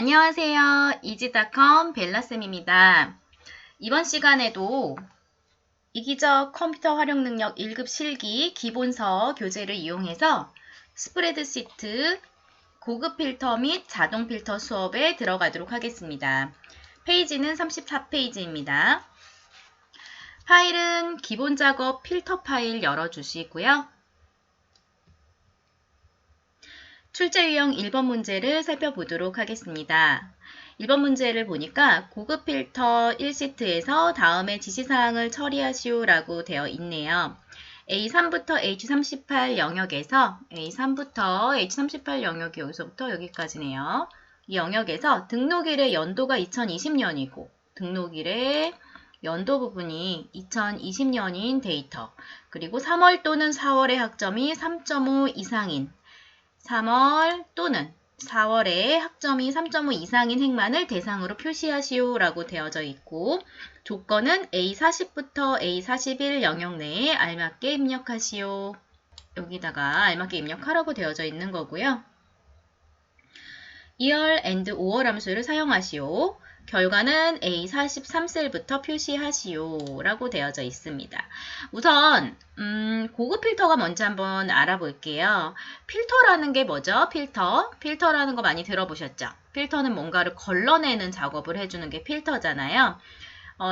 안녕하세요. 이지닷컴 벨라쌤입니다. 이번 시간에도 이기적 컴퓨터 활용 능력 1급 실기 기본서 교재를 이용해서 스프레드시트, 고급 필터 및 자동 필터 수업에 들어가도록 하겠습니다. 페이지는 34페이지입니다. 파일은 기본 작업 필터 파일 열어주시고요. 출제 유형 1번 문제를 살펴보도록 하겠습니다. 1번 문제를 보니까 고급 필터 1시트에서 다음의 지시사항을 처리하시오 라고 되어 있네요. A3부터 H38 영역에서 A3부터 H38 영역이 여기서부터 여기까지네요. 이 영역에서 등록일의 연도가 2020년이고 등록일의 연도 부분이 2020년인 데이터 그리고 3월 또는 4월의 학점이 3.5 이상인 3월 또는 4월에 학점이 3.5 이상인 행만을 대상으로 표시하시오 라고 되어져 있고 조건은 A40부터 A41 영역 내에 알맞게 입력하시오. 여기다가 알맞게 입력하라고 되어져 있는 거고요. 2월 and 5월 함수를 사용하시오. 결과는 A43셀부터 표시하시오 라고 되어져 있습니다. 우선 고급 필터가 뭔지 한번 알아볼게요. 필터라는 게 뭐죠? 필터라는 거 많이 들어보셨죠? 필터는 뭔가를 걸러내는 작업을 해주는 게 필터잖아요.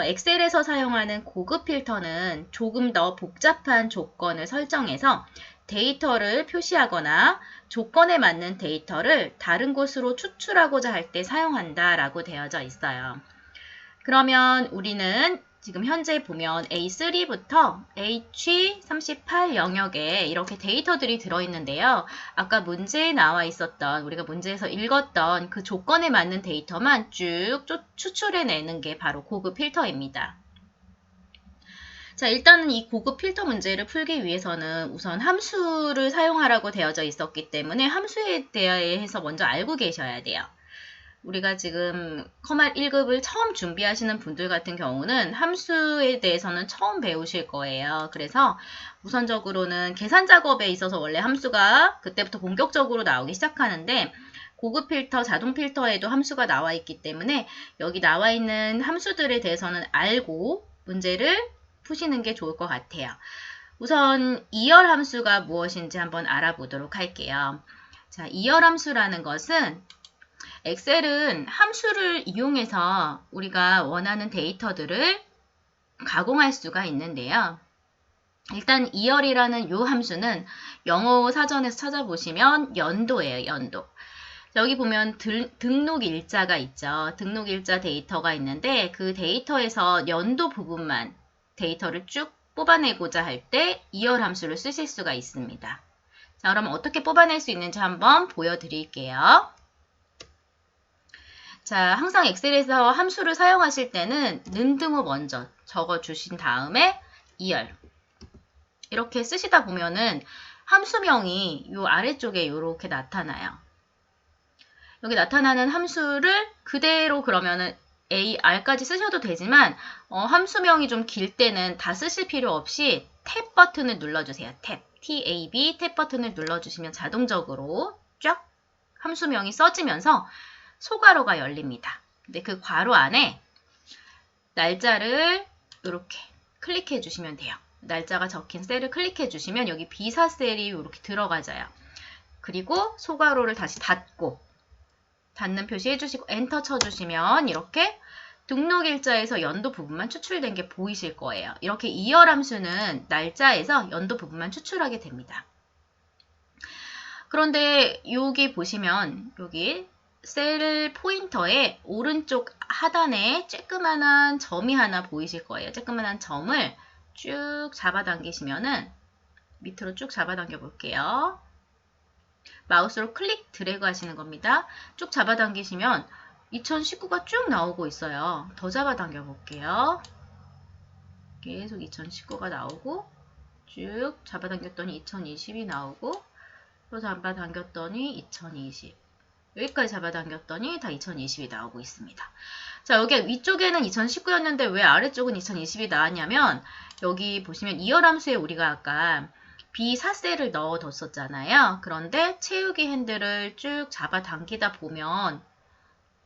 엑셀에서 사용하는 고급 필터는 조금 더 복잡한 조건을 설정해서 데이터를 표시하거나 조건에 맞는 데이터를 다른 곳으로 추출하고자 할 때 사용한다 라고 되어져 있어요. 그러면 우리는 지금 현재 보면 A3부터 H38 영역에 이렇게 데이터들이 들어있는데요. 아까 문제에 나와 있었던 우리가 문제에서 읽었던 그 조건에 맞는 데이터만 쭉 추출해내는 게 바로 고급 필터입니다. 자, 일단은 이 고급 필터 문제를 풀기 위해서는 우선 함수를 사용하라고 되어져 있었기 때문에 함수에 대해서 먼저 알고 계셔야 돼요. 우리가 지금 컴활 1급을 처음 준비하시는 분들 같은 경우는 함수에 대해서는 처음 배우실 거예요. 그래서 우선적으로는 계산 작업에 있어서 원래 함수가 그때부터 본격적으로 나오기 시작하는데 고급 필터, 자동 필터에도 함수가 나와 있기 때문에 여기 나와 있는 함수들에 대해서는 알고 문제를 푸시는 게 좋을 것 같아요. 우선 2열 함수가 무엇인지 한번 알아보도록 할게요. 자, 2열 함수라는 것은 엑셀은 함수를 이용해서 우리가 원하는 데이터들을 가공할 수가 있는데요. 일단 2열이라는 이 함수는 영어 사전에서 찾아보시면 연도예요. 연도. 여기 보면 등록 일자가 있죠. 등록 일자 데이터가 있는데 그 데이터에서 연도 부분만 데이터를 쭉 뽑아내고자 할 때 2열 함수를 쓰실 수가 있습니다. 자, 그럼 어떻게 뽑아낼 수 있는지 한번 보여드릴게요. 자, 항상 엑셀에서 함수를 사용하실 때는 는등호 먼저 적어주신 다음에 2열 이렇게 쓰시다 보면은 함수명이 이 아래쪽에 이렇게 나타나요. 여기 나타나는 함수를 그대로 그러면은 AR까지 쓰셔도 되지만 함수명이 좀 길 때는 다 쓰실 필요 없이 탭 버튼을 눌러주세요. 탭, TAB 탭 버튼을 눌러주시면 자동적으로 쫙 함수명이 써지면서 소괄호가 열립니다. 근데 그 괄호 안에 날짜를 이렇게 클릭해 주시면 돼요. 날짜가 적힌 셀을 클릭해 주시면 여기 비사 셀이 이렇게 들어가져요. 그리고 소괄호를 다시 닫는 표시 해주시고 엔터 쳐주시면 이렇게 등록일자에서 연도 부분만 추출된 게 보이실 거예요. 이렇게 2열 함수는 날짜에서 연도 부분만 추출하게 됩니다. 그런데 여기 보시면 여기 셀 포인터의 오른쪽 하단에 쬐끄만한 점이 하나 보이실 거예요. 쬐끄만한 점을 쭉 잡아당기시면은 밑으로 쭉 잡아당겨 볼게요. 마우스로 클릭 드래그 하시는 겁니다. 쭉 잡아당기시면 2019가 쭉 나오고 있어요. 더 잡아당겨 볼게요. 계속 2019가 나오고 쭉 잡아당겼더니 2020이 나오고 또 잡아당겼더니 2020 여기까지 잡아당겼더니 다 2020이 나오고 있습니다. 자, 여기 위쪽에는 2019였는데 왜 아래쪽은 2020이 나왔냐면 여기 보시면 2열 함수에 우리가 아까 B4셀을 넣어뒀었잖아요. 그런데 채우기 핸들을 쭉 잡아당기다 보면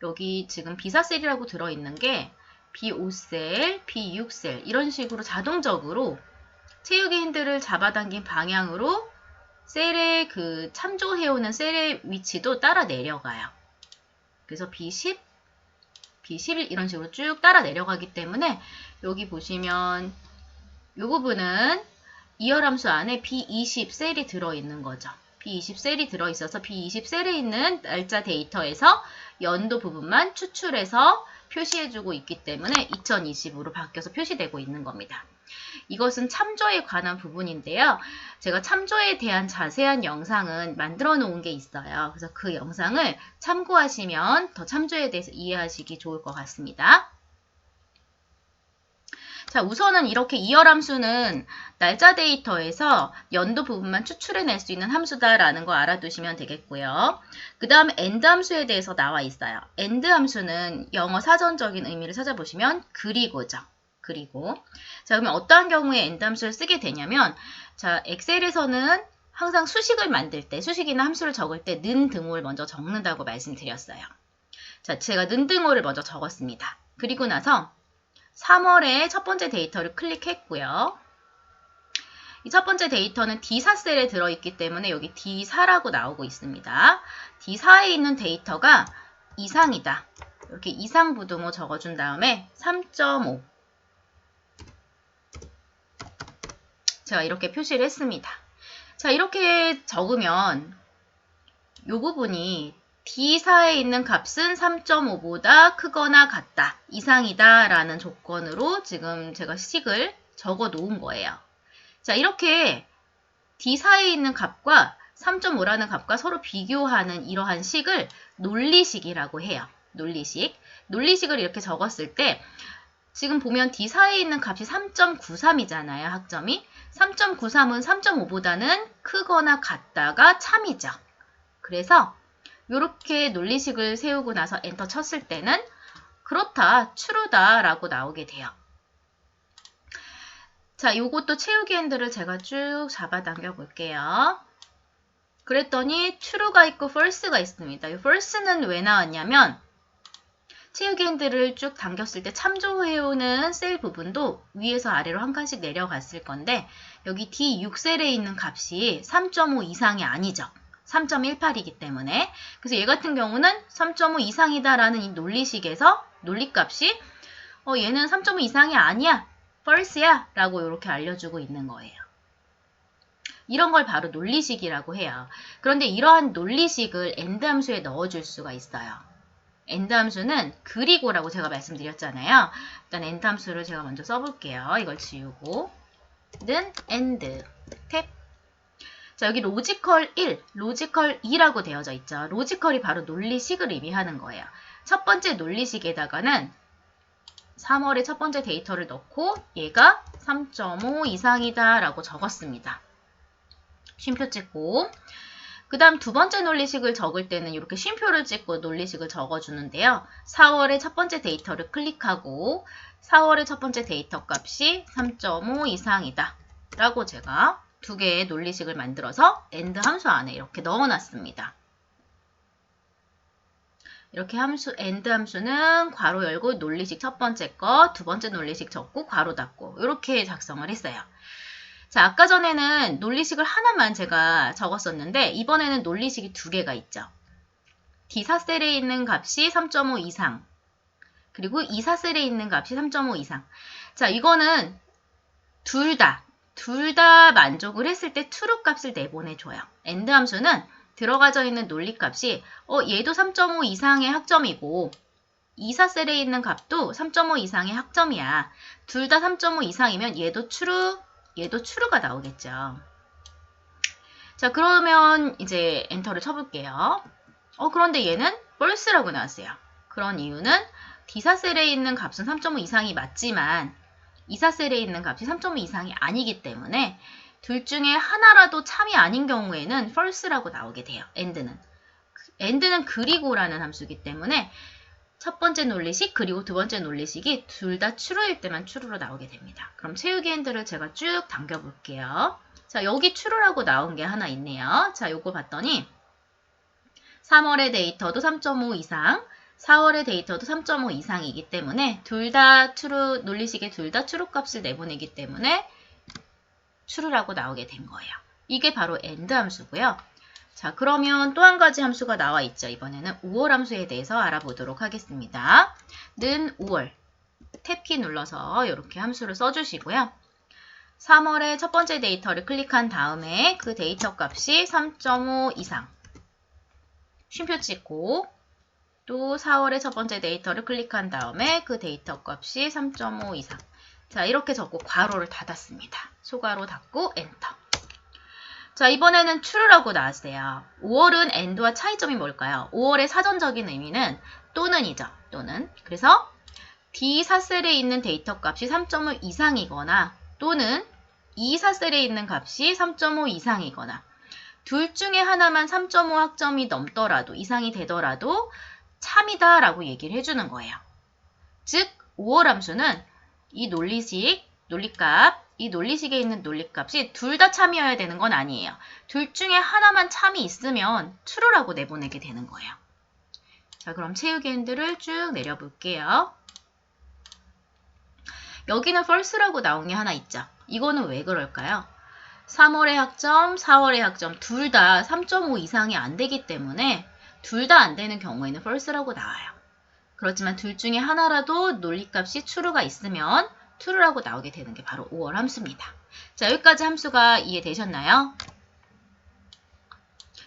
여기 지금 B4셀이라고 들어있는 게 B5셀, B6셀 이런 식으로 자동적으로 채우기 핸들을 잡아당긴 방향으로 셀의 그 참조해오는 셀의 위치도 따라 내려가요. 그래서 B10, B11 이런 식으로 쭉 따라 내려가기 때문에 여기 보시면 이 부분은 이어함수 안에 B20 셀이 들어있는 거죠. B20 셀이 들어있어서 B20 셀에 있는 날짜 데이터에서 연도 부분만 추출해서 표시해주고 있기 때문에 2020으로 바뀌어서 표시되고 있는 겁니다. 이것은 참조에 관한 부분인데요. 제가 참조에 대한 자세한 영상은 만들어 놓은 게 있어요. 그래서 그 영상을 참고하시면 더 참조에 대해서 이해하시기 좋을 것 같습니다. 자, 우선은 이렇게 이어함수는 날짜 데이터에서 연도 부분만 추출해낼 수 있는 함수다라는 거 알아두시면 되겠고요. 그 다음 end 함수에 대해서 나와 있어요. end 함수는 영어 사전적인 의미를 찾아보시면 그리고죠. 그리고 자, 그러면 어떠한 경우에 end 함수를 쓰게 되냐면 자, 엑셀에서는 항상 수식을 만들 때, 수식이나 함수를 적을 때 는 등호를 먼저 적는다고 말씀드렸어요. 자, 제가 는 등호를 먼저 적었습니다. 그리고 나서 3월에 첫 번째 데이터를 클릭했고요. 이 첫 번째 데이터는 D4셀에 들어있기 때문에 여기 D4라고 나오고 있습니다. D4에 있는 데이터가 이상이다. 이렇게 이상 부등호 적어준 다음에 3.5 제가 이렇게 표시를 했습니다. 자, 이렇게 적으면 이 부분이 D4에 있는 값은 3.5보다 크거나 같다, 이상이다 라는 조건으로 지금 제가 식을 적어 놓은 거예요. 자, 이렇게 D4에 있는 값과 3.5라는 값과 서로 비교하는 이러한 식을 논리식이라고 해요. 논리식을 이렇게 적었을 때 지금 보면 D4에 있는 값이 3.93이잖아요. 학점이. 3.93은 3.5보다는 크거나 같다가 참이죠. 그래서 이렇게 논리식을 세우고 나서 엔터 쳤을 때는 그렇다, true다 라고 나오게 돼요. 자, 요것도 채우기 핸들을 제가 쭉 잡아당겨 볼게요. 그랬더니 true가 있고 false가 있습니다. 이 false는 왜 나왔냐면 채우기 핸들을 쭉 당겼을 때 참조해오는 셀 부분도 위에서 아래로 한 칸씩 내려갔을 건데 여기 D6셀에 있는 값이 3.5 이상이 아니죠. 3.18이기 때문에 그래서 얘 같은 경우는 3.5 이상이다라는 이 논리식에서 논리값이 얘는 3.5 이상이 아니야, false야 라고 이렇게 알려주고 있는 거예요. 이런 걸 바로 논리식이라고 해요. 그런데 이러한 논리식을 end 함수에 넣어줄 수가 있어요. end 함수는 그리고라고 제가 말씀드렸잖아요. 일단 end 함수를 제가 먼저 써볼게요. 이걸 지우고 는 end 탭. 자, 여기 로지컬 1, 로지컬 2라고 되어져 있죠. 로지컬이 바로 논리식을 의미하는 거예요. 첫 번째 논리식에다가는 3월의 첫 번째 데이터를 넣고 얘가 3.5 이상이다 라고 적었습니다. 쉼표 찍고 그 다음 두 번째 논리식을 적을 때는 이렇게 쉼표를 찍고 논리식을 적어주는데요. 4월의 첫 번째 데이터를 클릭하고 4월의 첫 번째 데이터 값이 3.5 이상이다 라고 제가 두 개의 논리식을 만들어서 end 함수 안에 이렇게 넣어놨습니다. 이렇게 end 함수는 괄호 열고 논리식 첫 번째 거, 두 번째 논리식 적고 괄호 닫고 이렇게 작성을 했어요. 자, 아까 전에는 논리식을 하나만 제가 적었었는데 이번에는 논리식이 두 개가 있죠. D4셀에 있는 값이 3.5 이상 그리고 E4셀에 있는 값이 3.5 이상. 자, 이거는 둘 다 만족을 했을 때 true 값을 내보내줘요. end 함수는 들어가져 있는 논리 값이 얘도 3.5 이상의 학점이고 E4셀에 있는 값도 3.5 이상의 학점이야. 둘 다 3.5 이상이면 얘도 true가 나오겠죠. 자, 그러면 이제 엔터를 쳐볼게요. 그런데 얘는 false라고 나왔어요. 그런 이유는 D4셀에 있는 값은 3.5 이상이 맞지만 E4셀에 있는 값이 3.5 이상이 아니기 때문에 둘 중에 하나라도 참이 아닌 경우에는 false라고 나오게 돼요. end는 그리고라는 함수이기 때문에 첫 번째 논리식 그리고 두 번째 논리식이 둘 다 true일 때만 true로 나오게 됩니다. 그럼 채우기 핸들을 제가 쭉 당겨 볼게요. 자, 여기 true라고 나온 게 하나 있네요. 자, 요거 봤더니 3월의 데이터도 3.5 이상, 4월의 데이터도 3.5 이상이기 때문에 둘 다 true, 논리식에 둘 다 true 값을 내보내기 때문에 true라고 나오게 된 거예요. 이게 바로 AND 함수고요. 자, 그러면 또 한 가지 함수가 나와 있죠. 이번에는 5월 함수에 대해서 알아보도록 하겠습니다. 는 5월 탭키 눌러서 이렇게 함수를 써주시고요. 3월의 첫 번째 데이터를 클릭한 다음에 그 데이터 값이 3.5 이상 쉼표 찍고 또 4월의 첫 번째 데이터를 클릭한 다음에 그 데이터 값이 3.5 이상. 자, 이렇게 적고 괄호를 닫았습니다. 소괄호 닫고 엔터. 자, 이번에는 true라고 나왔어요. 5월은 and와 차이점이 뭘까요? 5월의 사전적인 의미는 또는이죠. 또는. 그래서 D4셀에 있는 데이터 값이 3.5 이상이거나 또는 E4셀에 있는 값이 3.5 이상이거나 둘 중에 하나만 3.5 학점이 넘더라도 이상이 되더라도 참이다 라고 얘기를 해주는 거예요. 즉 5월 함수는 이 논리값, 이 논리식에 있는 논리값이 둘 다 참이어야 되는 건 아니에요. 둘 중에 하나만 참이 있으면 true라고 내보내게 되는 거예요. 자, 그럼 채우기 핸들을 쭉 내려볼게요. 여기는 false라고 나온 게 하나 있죠. 이거는 왜 그럴까요? 3월의 학점, 4월의 학점 둘 다 3.5 이상이 안 되기 때문에 둘 다 안 되는 경우에는 false라고 나와요. 그렇지만 둘 중에 하나라도 논리값이 true가 있으면 true라고 나오게 되는 게 바로 5월 함수입니다. 자, 여기까지 함수가 이해되셨나요?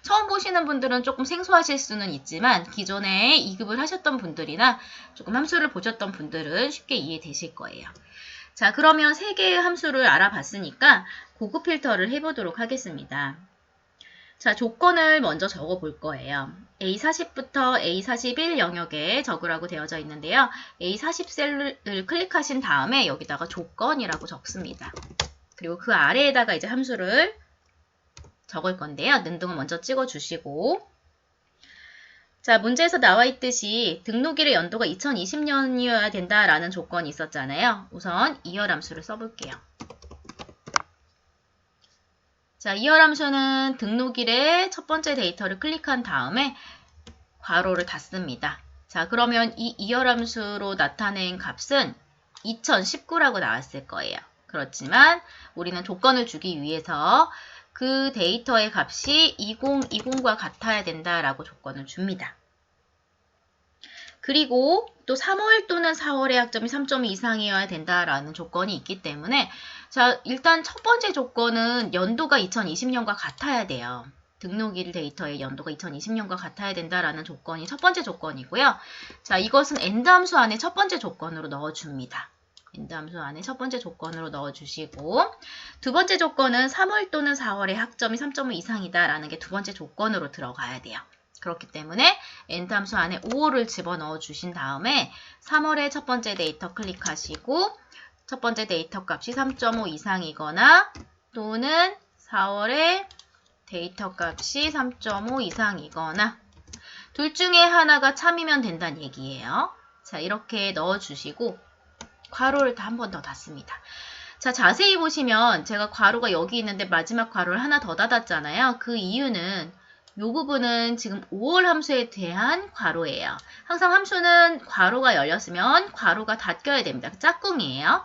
처음 보시는 분들은 조금 생소하실 수는 있지만 기존에 2급을 하셨던 분들이나 조금 함수를 보셨던 분들은 쉽게 이해되실 거예요. 자, 그러면 3개의 함수를 알아봤으니까 고급 필터를 해보도록 하겠습니다. 자, 조건을 먼저 적어 볼 거예요. A40부터 A41 영역에 적으라고 되어져 있는데요. A40셀을 클릭하신 다음에 여기다가 조건이라고 적습니다. 그리고 그 아래에다가 이제 함수를 적을 건데요. 능동을 먼저 찍어주시고 자, 문제에서 나와 있듯이 등록일의 연도가 2020년이어야 된다라는 조건이 있었잖아요. 우선 이열 함수를 써볼게요. 자, 이열 함수는 등록일의 첫 번째 데이터를 클릭한 다음에 괄호를 닫습니다. 자, 그러면 이 이열 함수로 나타낸 값은 2019라고 나왔을 거예요. 그렇지만 우리는 조건을 주기 위해서 그 데이터의 값이 2020과 같아야 된다라고 조건을 줍니다. 그리고 또 3월 또는 4월의 학점이 3.2 이상이어야 된다라는 조건이 있기 때문에 자, 일단 첫 번째 조건은 연도가 2020년과 같아야 돼요. 등록일 데이터의 연도가 2020년과 같아야 된다라는 조건이 첫 번째 조건이고요. 자, 이것은 AND 함수 안에 첫 번째 조건으로 넣어줍니다. AND 함수 안에 첫 번째 조건으로 넣어주시고 두 번째 조건은 3월 또는 4월의 학점이 3.5 이상이다라는 게 두 번째 조건으로 들어가야 돼요. 그렇기 때문에 AND 함수 안에 5를 집어넣어 주신 다음에 3월의 첫 번째 데이터 클릭하시고 첫 번째 데이터 값이 3.5 이상이거나 또는 4월의 데이터 값이 3.5 이상이거나 둘 중에 하나가 참이면 된다는 얘기예요. 자, 이렇게 넣어주시고 괄호를 한 번 더 닫습니다. 자, 자세히 보시면 제가 괄호가 여기 있는데 마지막 괄호를 하나 더 닫았잖아요. 그 이유는 이 부분은 지금 5월 함수에 대한 괄호예요. 항상 함수는 괄호가 열렸으면 괄호가 닫혀야 됩니다. 짝꿍이에요.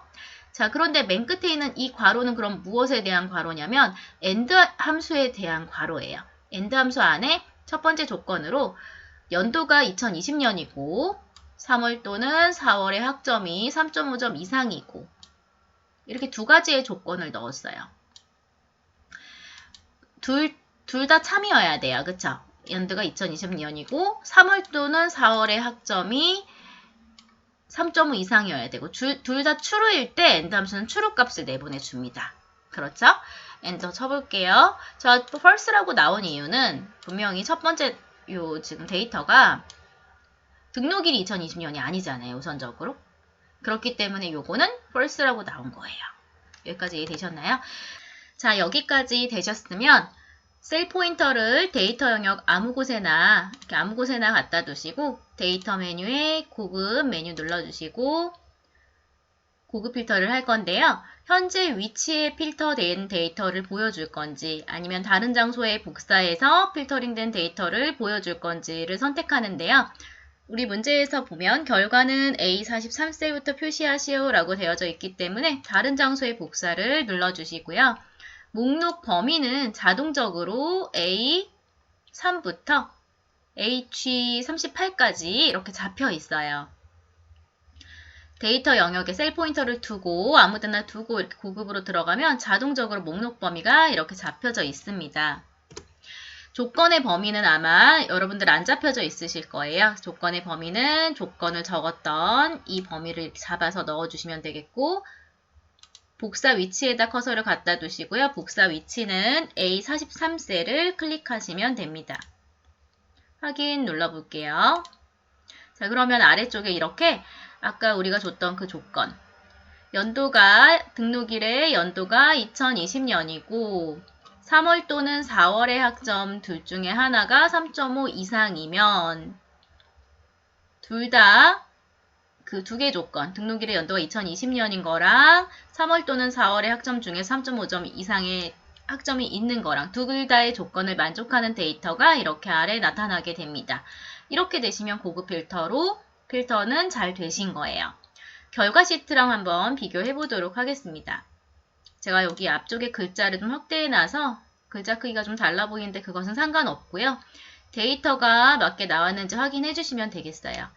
자, 그런데 맨 끝에 있는 이 괄호는 그럼 무엇에 대한 괄호냐면 AND 함수에 대한 괄호예요. AND 함수 안에 첫 번째 조건으로 연도가 2020년이고 3월 또는 4월의 학점이 3.5점 이상이고 이렇게 두 가지의 조건을 넣었어요. 둘 다 참이어야 돼요. 그쵸? 연도가 2020년이고 3월 또는 4월의 학점이 3.5 이상이어야 되고 둘 다 true일 때 AND 함수는 true 값을 내보내줍니다. 그렇죠? 엔터 쳐볼게요. 자, false라고 나온 이유는 분명히 첫 번째 요 지금 데이터가 등록일이 2020년이 아니잖아요. 우선적으로. 그렇기 때문에 요거는 false라고 나온 거예요. 여기까지 이해되셨나요? 자, 여기까지 되셨으면 셀 포인터를 데이터 영역 아무 곳에나 이렇게 아무 곳에나 갖다 두시고 데이터 메뉴에 고급 메뉴 눌러주시고 고급 필터를 할 건데요. 현재 위치에 필터된 데이터를 보여줄 건지 아니면 다른 장소에 복사해서 필터링된 데이터를 보여줄 건지를 선택하는데요. 우리 문제에서 보면 결과는 A43셀부터 표시하시오 라고 되어져 있기 때문에 다른 장소의 복사를 눌러주시고요. 목록 범위는 자동적으로 A3부터 H38까지 이렇게 잡혀 있어요. 데이터 영역에 셀 포인터를 두고 아무데나 두고 이렇게 고급으로 들어가면 자동적으로 목록 범위가 이렇게 잡혀져 있습니다. 조건의 범위는 아마 여러분들 안 잡혀져 있으실 거예요. 조건의 범위는 조건을 적었던 이 범위를 이렇게 잡아서 넣어주시면 되겠고 복사 위치에다 커서를 갖다 두시고요. 복사 위치는 A43셀을 클릭하시면 됩니다. 확인 눌러볼게요. 자, 그러면 아래쪽에 이렇게 아까 우리가 줬던 그 조건 연도가 등록일의 연도가 2020년이고 3월 또는 4월의 학점 둘 중에 하나가 3.5 이상이면 둘 다 그 두 개 조건, 등록일의 연도가 2020년인 거랑 3월 또는 4월의 학점 중에 3.5점 이상의 학점이 있는 거랑 둘 다의 조건을 만족하는 데이터가 이렇게 아래 나타나게 됩니다. 이렇게 되시면 고급 필터는 잘 되신 거예요. 결과 시트랑 한번 비교해 보도록 하겠습니다. 제가 여기 앞쪽에 글자를 좀 확대해놔서 글자 크기가 좀 달라 보이는데 그것은 상관없고요. 데이터가 맞게 나왔는지 확인해 주시면 되겠어요.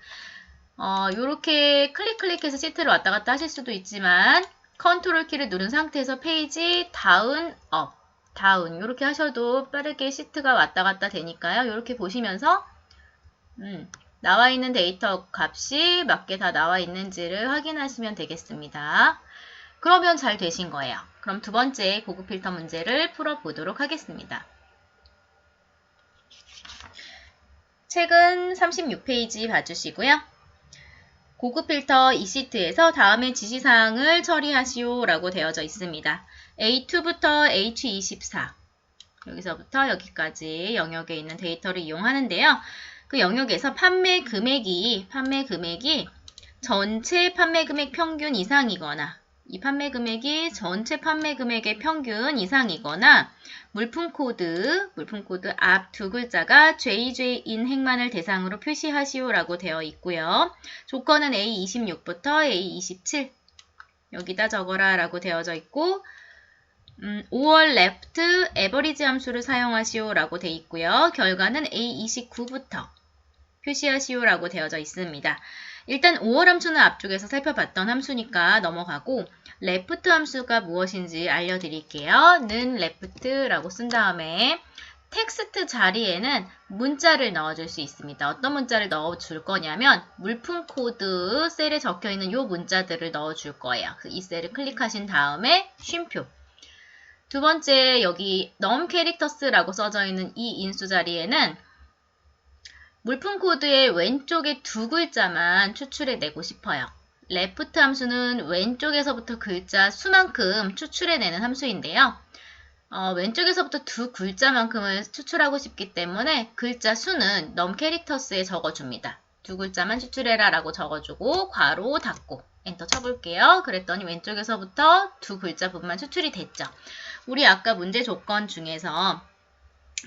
요렇게 클릭해서 시트를 왔다 갔다 하실 수도 있지만 컨트롤 키를 누른 상태에서 페이지 다운, 업, 다운 요렇게 하셔도 빠르게 시트가 왔다 갔다 되니까요. 요렇게 보시면서 나와 있는 데이터 값이 맞게 다 나와 있는지를 확인하시면 되겠습니다. 그러면 잘 되신 거예요. 그럼 두 번째 고급 필터 문제를 풀어보도록 하겠습니다. 책은 36페이지 봐주시고요. 고급 필터 이 시트에서 다음의 지시사항을 처리하시오 라고 되어져 있습니다. A2부터 H24 여기서부터 여기까지 영역에 있는 데이터를 이용하는데요. 그 영역에서 판매 금액이 전체 판매 금액 평균 이상이거나 이 판매 금액이 전체 판매 금액의 평균 이상이거나 물품 코드 앞 두 글자가 JJ인 행만을 대상으로 표시하시오 라고 되어 있고요. 조건은 A26부터 A27 여기다 적어라 라고 되어져 있고 5월 left average 함수를 사용하시오 라고 되어 있고요. 결과는 A29부터 표시하시오 라고 되어져 있습니다. 일단 5월 함수는 앞쪽에서 살펴봤던 함수니까 넘어가고 left 함수가 무엇인지 알려드릴게요. 는 left라고 쓴 다음에 텍스트 자리에는 문자를 넣어줄 수 있습니다. 어떤 문자를 넣어줄 거냐면 물품 코드 셀에 적혀있는 이 문자들을 넣어줄 거예요. 이 셀을 클릭하신 다음에 쉼표 두 번째 여기 num characters라고 써져 있는 이 인수 자리에는 물품 코드의 왼쪽에 두 글자만 추출해내고 싶어요. left 함수는 왼쪽에서부터 글자 수만큼 추출해내는 함수인데요. 왼쪽에서부터 두 글자만큼을 추출하고 싶기 때문에 글자 수는 num characters에 적어줍니다. 두 글자만 추출해라 라고 적어주고 괄호 닫고 엔터 쳐볼게요. 그랬더니 왼쪽에서부터 두 글자 부분만 추출이 됐죠. 우리 아까 문제 조건 중에서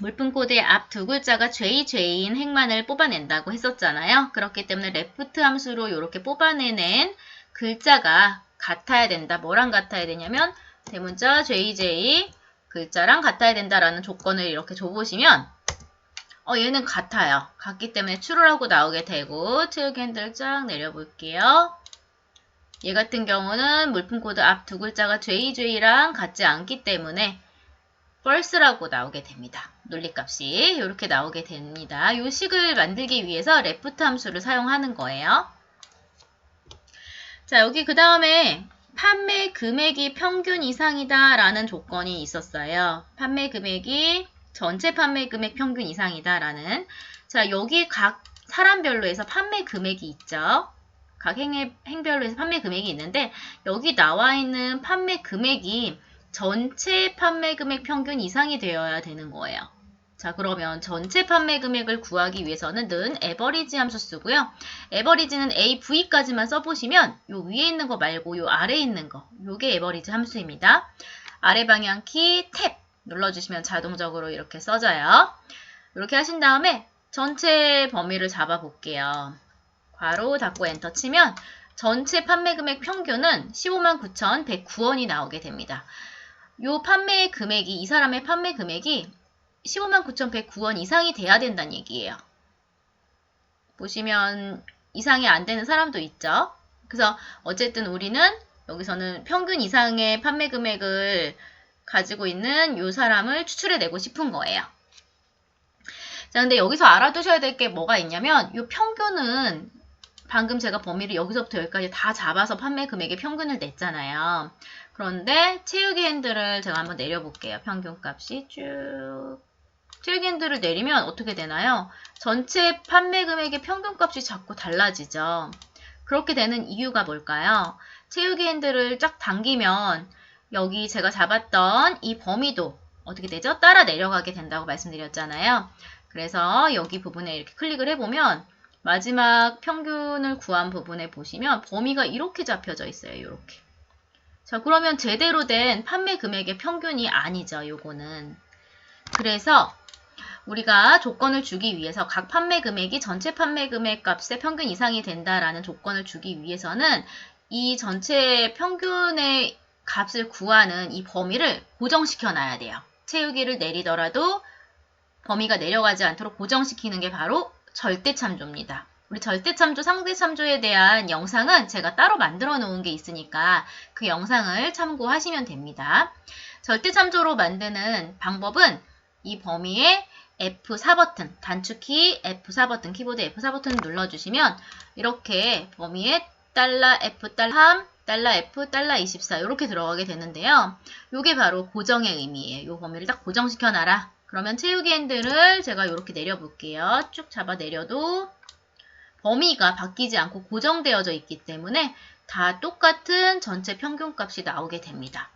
물품 코드의 앞 두 글자가 JJ인 행만을 뽑아낸다고 했었잖아요. 그렇기 때문에 left 함수로 이렇게 뽑아내는 글자가 같아야 된다. 뭐랑 같아야 되냐면 대문자 JJ 글자랑 같아야 된다라는 조건을 이렇게 줘보시면 얘는 같아요. 같기 때문에 true라고 나오게 되고 채우기 핸들 쫙 내려볼게요. 얘 같은 경우는 물품 코드 앞 두 글자가 JJ랑 같지 않기 때문에 false라고 나오게 됩니다. 논리값이 이렇게 나오게 됩니다. 이 식을 만들기 위해서 left 함수를 사용하는 거예요. 자, 여기 그 다음에 판매 금액이 평균 이상이다 라는 조건이 있었어요. 판매 금액이 전체 판매 금액 평균 이상이다 라는. 자, 여기 각 사람별로 해서 판매 금액이 있죠. 각 행별로 해서 판매 금액이 있는데 여기 나와 있는 판매 금액이 전체 판매 금액 평균 이상이 되어야 되는 거예요. 자, 그러면 전체 판매 금액을 구하기 위해서는 는 average 함수 쓰고요. average는 av까지만 써보시면 요 위에 있는 거 말고 요 아래에 있는 거, 요게 average 함수입니다. 아래 방향 키 탭 눌러주시면 자동적으로 이렇게 써져요. 이렇게 하신 다음에 전체 범위를 잡아볼게요. 괄호 닫고 엔터 치면 전체 판매 금액 평균은 159,109원이 나오게 됩니다. 요 판매 금액이, 이 사람의 판매 금액이 159,109원 이상이 돼야 된다는 얘기예요. 보시면 이상이 안 되는 사람도 있죠. 그래서 어쨌든 우리는 여기서는 평균 이상의 판매 금액을 가지고 있는 요 사람을 추출해내고 싶은 거예요. 자, 근데 여기서 알아두셔야 될 게 뭐가 있냐면 요 평균은 방금 제가 범위를 여기서부터 여기까지 다 잡아서 판매 금액의 평균을 냈잖아요. 그런데 채우기 핸들을 제가 한번 내려볼게요. 평균값이 쭉. 채우기 핸들을 내리면 어떻게 되나요? 전체 판매 금액의 평균값이 자꾸 달라지죠. 그렇게 되는 이유가 뭘까요? 채우기 핸들을 쫙 당기면 여기 제가 잡았던 이 범위도 어떻게 되죠? 따라 내려가게 된다고 말씀드렸잖아요. 그래서 여기 부분에 이렇게 클릭을 해보면 마지막 평균을 구한 부분에 보시면 범위가 이렇게 잡혀져 있어요. 이렇게. 자, 그러면 제대로 된 판매 금액의 평균이 아니죠. 요거는. 그래서 우리가 조건을 주기 위해서 각 판매 금액이 전체 판매 금액 값의 평균 이상이 된다라는 조건을 주기 위해서는 이 전체 평균의 값을 구하는 이 범위를 고정시켜 놔야 돼요. 채우기를 내리더라도 범위가 내려가지 않도록 고정시키는 게 바로 절대참조입니다. 우리 절대참조, 상대참조에 대한 영상은 제가 따로 만들어 놓은 게 있으니까 그 영상을 참고하시면 됩니다. 절대참조로 만드는 방법은 이 범위에 F4 버튼, 단축키 F4 버튼, 키보드 F4 버튼을 눌러주시면 이렇게 범위에 $F, $3, $F, $24 이렇게 들어가게 되는데요. 이게 바로 고정의 의미예요. 이 범위를 딱 고정시켜 놔라. 그러면 채우기 핸들을 제가 이렇게 내려볼게요. 쭉 잡아 내려도 범위가 바뀌지 않고 고정되어져 있기 때문에 다 똑같은 전체 평균값이 나오게 됩니다.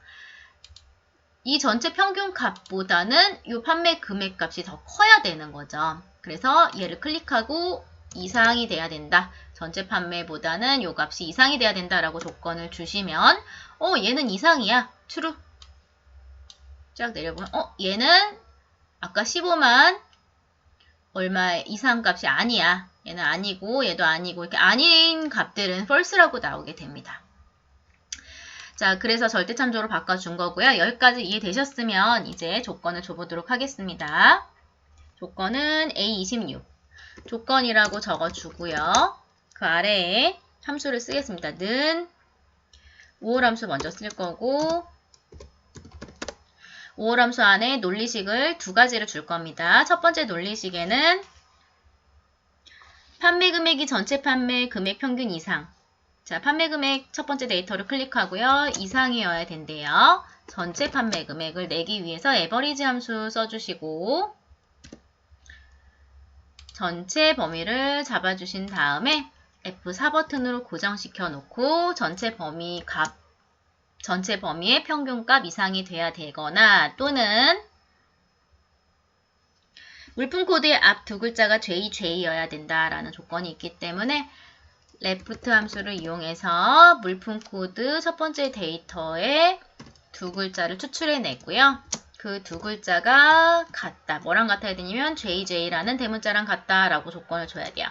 이 전체 평균값보다는 이 판매 금액값이 더 커야 되는 거죠. 그래서 얘를 클릭하고 이상이 돼야 된다. 전체 판매보다는 이 값이 이상이 돼야 된다라고 조건을 주시면 얘는 이상이야. true. 쫙 내려보면 얘는 아까 15만 얼마 이상 값이 아니야. 얘는 아니고 얘도 아니고 이렇게 아닌 값들은 false라고 나오게 됩니다. 자, 그래서 절대참조로 바꿔준 거고요. 여기까지 이해되셨으면 이제 조건을 줘보도록 하겠습니다. 조건은 A26 조건이라고 적어주고요. 그 아래에 함수를 쓰겠습니다. 는 5월 함수 먼저 쓸 거고 5월 함수 안에 논리식을 두 가지를 줄 겁니다. 첫 번째 논리식에는 판매 금액이 전체 판매 금액 평균 이상. 자, 판매 금액 첫 번째 데이터를 클릭하고요. 이상이어야 된대요. 전체 판매 금액을 내기 위해서 에버리지 함수 써주시고 전체 범위를 잡아주신 다음에 F4 버튼으로 고정시켜 놓고 전체 범위의 평균값 이상이 돼야 되거나 또는 물품 코드의 앞 두 글자가 JJ여야 된다라는 조건이 있기 때문에 left 함수를 이용해서 물품 코드 첫 번째 데이터에 두 글자를 추출해 냈고요. 그 두 글자가 같다. 뭐랑 같아야 되냐면 JJ라는 대문자랑 같다라고 조건을 줘야 돼요.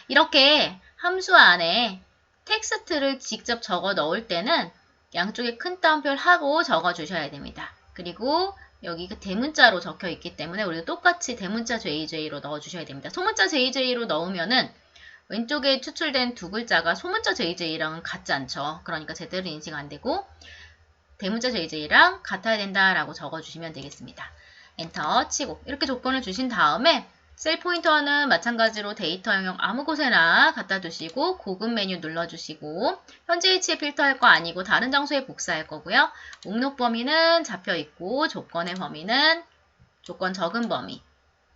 이렇게 함수 안에 텍스트를 직접 적어 넣을 때는 양쪽에 큰 따옴표를 하고 적어 주셔야 됩니다. 그리고 여기 그 대문자로 적혀 있기 때문에 우리도 똑같이 대문자 JJ로 넣어 주셔야 됩니다. 소문자 JJ로 넣으면은 왼쪽에 추출된 두 글자가 소문자 JJ랑은 같지 않죠. 그러니까 제대로 인식 안 되고 대문자 JJ랑 같아야 된다라고 적어주시면 되겠습니다. 엔터 치고 이렇게 조건을 주신 다음에 셀 포인터는 마찬가지로 데이터 영역 아무 곳에나 갖다 두시고 고급 메뉴 눌러주시고 현재 위치에 필터할 거 아니고 다른 장소에 복사할 거고요. 목록 범위는 잡혀있고 조건의 범위는 조건 적은 범위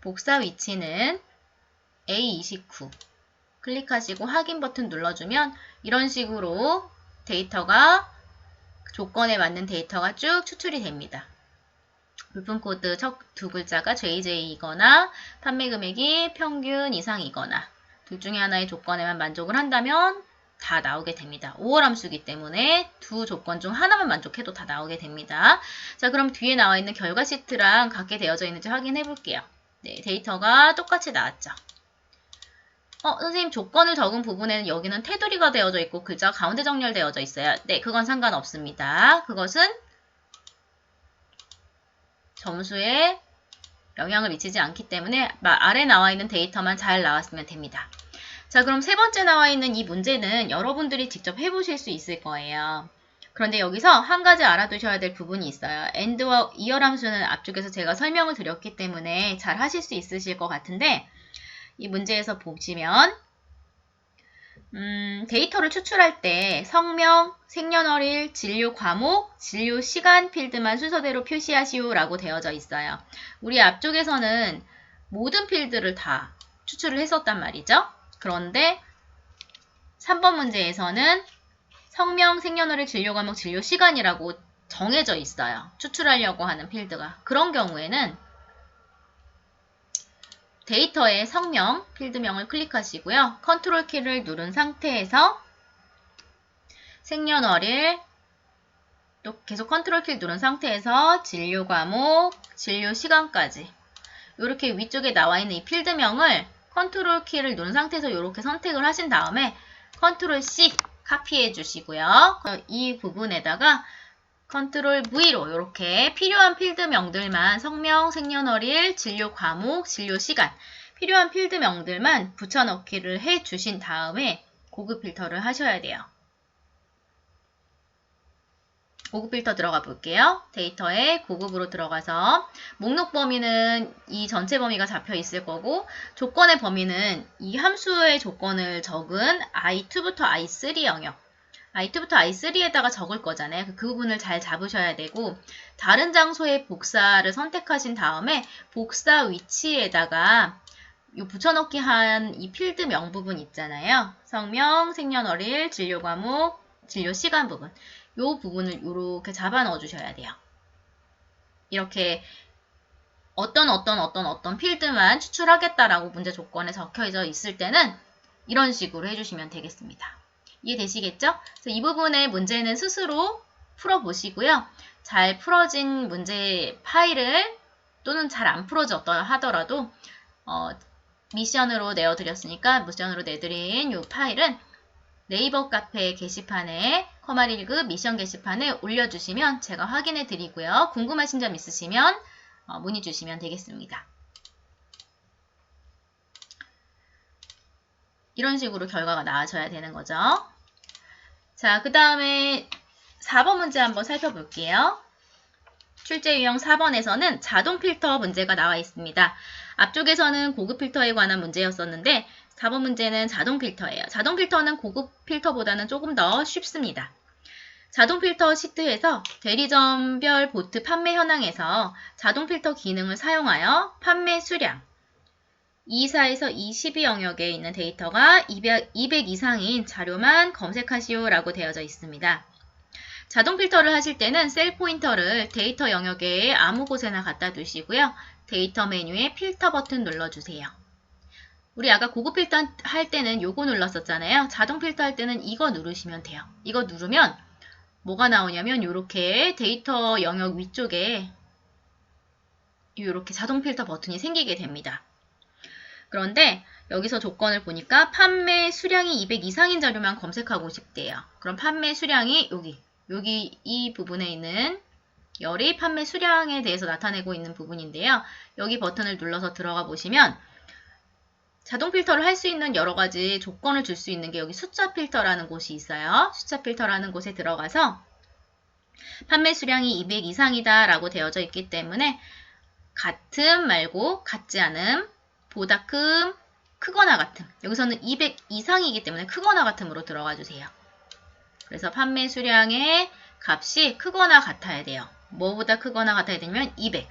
복사 위치는 A29 클릭하시고 확인 버튼 눌러주면 이런 식으로 데이터가 조건에 맞는 데이터가 쭉 추출이 됩니다. 물품 코드 첫 두 글자가 JJ이거나 판매 금액이 평균 이상이거나 둘 중에 하나의 조건에만 만족을 한다면 다 나오게 됩니다. 5월 함수이기 때문에 두 조건 중 하나만 만족해도 다 나오게 됩니다. 자, 그럼 뒤에 나와 있는 결과 시트랑 같게 되어져 있는지 확인해 볼게요. 네, 데이터가 똑같이 나왔죠. 선생님 조건을 적은 부분에는 여기는 테두리가 되어져 있고 글자가 가운데 정렬되어져 있어요. 네, 그건 상관없습니다. 그것은 점수에 영향을 미치지 않기 때문에 아래 나와 있는 데이터만 잘 나왔으면 됩니다. 자, 그럼 세 번째 나와 있는 이 문제는 여러분들이 직접 해보실 수 있을 거예요. 그런데 여기서 한 가지 알아두셔야 될 부분이 있어요. AND와 이열 함수는 앞쪽에서 제가 설명을 드렸기 때문에 잘 하실 수 있으실 것 같은데 이 문제에서 보시면 데이터를 추출할 때 성명, 생년월일, 진료 과목, 진료 시간 필드만 순서대로 표시하시오 라고 되어져 있어요. 우리 앞쪽에서는 모든 필드를 다 추출을 했었단 말이죠. 그런데 3번 문제에서는 성명, 생년월일, 진료 과목, 진료 시간이라고 정해져 있어요. 추출하려고 하는 필드가. 그런 경우에는 데이터의 성명, 필드명을 클릭하시고요. 컨트롤 키를 누른 상태에서 생년월일, 또 계속 컨트롤 키를 누른 상태에서 진료 과목, 진료 시간까지 이렇게 위쪽에 나와 있는 이 필드명을 컨트롤 키를 누른 상태에서 이렇게 선택을 하신 다음에 컨트롤 C 카피해 주시고요. 이 부분에다가 컨트롤 V로 이렇게 필요한 필드명들만 성명, 생년월일, 진료 과목, 진료 시간 필요한 필드명들만 붙여넣기를 해 주신 다음에 고급 필터를 하셔야 돼요. 고급 필터 들어가 볼게요. 데이터에 고급으로 들어가서 목록 범위는 이 전체 범위가 잡혀 있을 거고 조건의 범위는 이 함수의 조건을 적은 i2부터 i3 영역 i2부터 i3에다가 적을 거잖아요. 그 부분을 잘 잡으셔야 되고 다른 장소의 복사를 선택하신 다음에 복사 위치에다가 이 붙여넣기 한 이 필드명 부분 있잖아요. 성명, 생년월일, 진료 과목, 진료 시간 부분 이 부분을 이렇게 잡아 넣어 주셔야 돼요. 이렇게 어떤 필드만 추출하겠다라고 문제 조건에 적혀져 있을 때는 이런 식으로 해주시면 되겠습니다. 이해되시겠죠? 그래서 이 부분의 문제는 스스로 풀어보시고요. 잘 풀어진 문제 파일을 또는 잘 안 풀어졌다 하더라도 미션으로 내어드렸으니까 미션으로 내드린 이 파일은 네이버 카페 게시판에 커말1급 미션 게시판에 올려주시면 제가 확인해 드리고요. 궁금하신 점 있으시면 문의 주시면 되겠습니다. 이런 식으로 결과가 나와줘야 되는 거죠. 자, 그 다음에 4번 문제 한번 살펴볼게요. 출제 유형 4번에서는 자동 필터 문제가 나와 있습니다. 앞쪽에서는 고급 필터에 관한 문제였었는데 4번 문제는 자동 필터예요. 자동 필터는 고급 필터보다는 조금 더 쉽습니다. 자동 필터 시트에서 대리점별 보트 판매 현황에서 자동 필터 기능을 사용하여 판매 수량 24에서 22 영역에 있는 데이터가 200 이상인 자료만 검색하시오 라고 되어져 있습니다. 자동 필터를 하실 때는 셀 포인터를 데이터 영역에 아무 곳에나 갖다 두시고요. 데이터 메뉴에 필터 버튼 눌러주세요. 우리 아까 고급 필터 할 때는 요거 눌렀었잖아요. 자동 필터 할 때는 이거 누르시면 돼요. 이거 누르면 뭐가 나오냐면 이렇게 데이터 영역 위쪽에 이렇게 자동 필터 버튼이 생기게 됩니다. 그런데 여기서 조건을 보니까 판매 수량이 200 이상인 자료만 검색하고 싶대요. 그럼 판매 수량이 여기 이 부분에 있는 열이 판매 수량에 대해서 나타내고 있는 부분인데요. 여기 버튼을 눌러서 들어가 보시면 자동 필터를 할 수 있는 여러 가지 조건을 줄 수 있는 게 여기 숫자 필터라는 곳이 있어요. 숫자 필터라는 곳에 들어가서 판매 수량이 200 이상이다 라고 되어져 있기 때문에 같음 말고 같지 않음, 보다 큼, 크거나 같음. 여기서는 200 이상이기 때문에 크거나 같음으로 들어가 주세요. 그래서 판매 수량의 값이 크거나 같아야 돼요. 뭐보다 크거나 같아야 되냐면 200.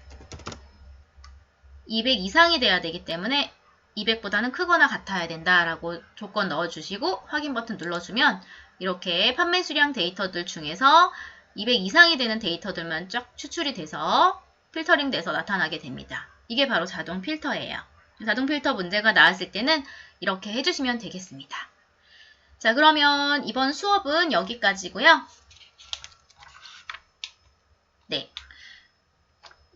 200 이상이 돼야 되기 때문에 200보다는 크거나 같아야 된다라고 조건 넣어주시고 확인 버튼 눌러주면 이렇게 판매 수량 데이터들 중에서 200 이상이 되는 데이터들만 쫙 추출이 돼서 필터링 돼서 나타나게 됩니다. 이게 바로 자동 필터예요. 자동 필터 문제가 나왔을 때는 이렇게 해주시면 되겠습니다. 자, 그러면 이번 수업은 여기까지고요. 네.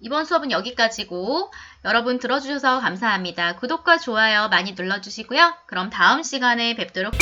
이번 수업은 여기까지고 여러분 들어주셔서 감사합니다. 구독과 좋아요 많이 눌러주시고요. 그럼 다음 시간에 뵙도록